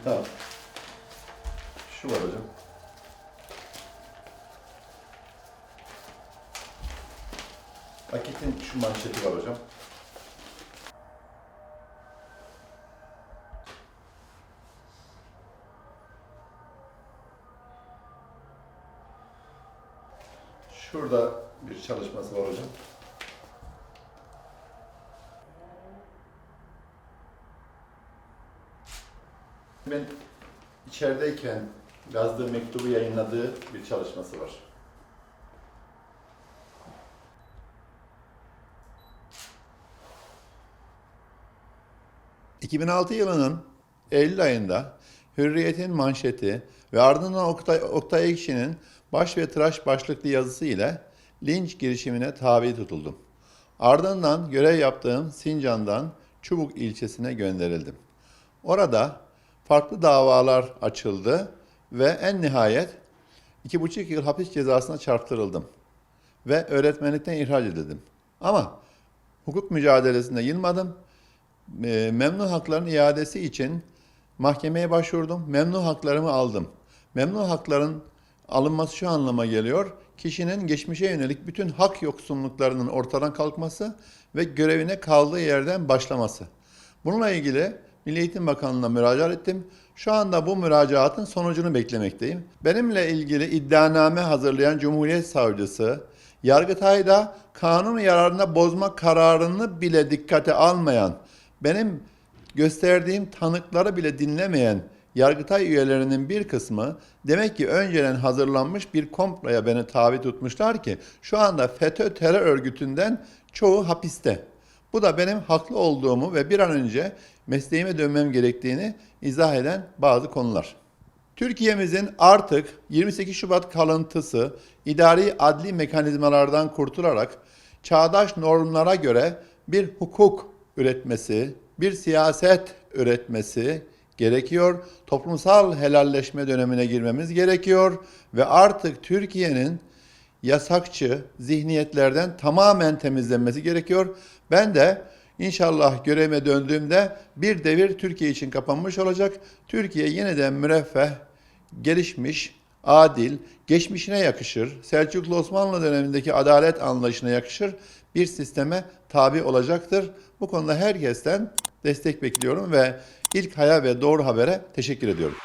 Tamam. Şu var hocam. Akit'in şu manşeti var hocam. Şurada bir çalışması var hocam. Ben içerideyken yazdığı mektubu yayınladığı bir çalışması var. ...2006 yılının Eylül ayında Hürriyet'in manşeti ve ardından Oktay Ekşi'nin baş ve tıraş başlıklı yazısı ile linç girişimine tabi tutuldum. Ardından görev yaptığım Sincan'dan Çubuk ilçesine gönderildim. Orada farklı davalar açıldı ve en nihayet 2,5 yıl hapis cezasına çarptırıldım ve öğretmenlikten ihraç edildim. Ama hukuk mücadelesinde yılmadım. Memnu hakların iadesi için mahkemeye başvurdum. Memnu haklarımı aldım. Memnu hakların alınması şu anlama geliyor: kişinin geçmişe yönelik bütün hak yoksunluklarının ortadan kalkması ve görevine kaldığı yerden başlaması. Bununla ilgili Milli Eğitim Bakanlığı'na müracaat ettim. Şu anda bu müracaatın sonucunu beklemekteyim. Benimle ilgili iddianame hazırlayan Cumhuriyet Savcısı, Yargıtay'da kanun yararına bozma kararını bile dikkate almayan, benim gösterdiğim tanıkları bile dinlemeyen Yargıtay üyelerinin bir kısmı demek ki önceden hazırlanmış bir komploya beni tabi tutmuşlar ki şu anda FETÖ terör örgütünden çoğu hapiste. Bu da benim haklı olduğumu ve bir an önce mesleğime dönmem gerektiğini izah eden bazı konular. Türkiye'mizin artık 28 Şubat kalıntısı idari adli mekanizmalardan kurtularak çağdaş normlara göre bir hukuk üretmesi, bir siyaset üretmesi gerekiyor. Toplumsal helalleşme dönemine girmemiz gerekiyor ve artık Türkiye'nin yasakçı zihniyetlerden tamamen temizlenmesi gerekiyor. Ben de inşallah görevime döndüğümde bir devir Türkiye için kapanmış olacak. Türkiye yeniden müreffeh, gelişmiş, adil, geçmişine yakışır, Selçuklu Osmanlı dönemindeki adalet anlayışına yakışır bir sisteme tabi olacaktır. Bu konuda herkesten destek bekliyorum ve İlk Hay'a ve Doğru Haber'e teşekkür ediyorum.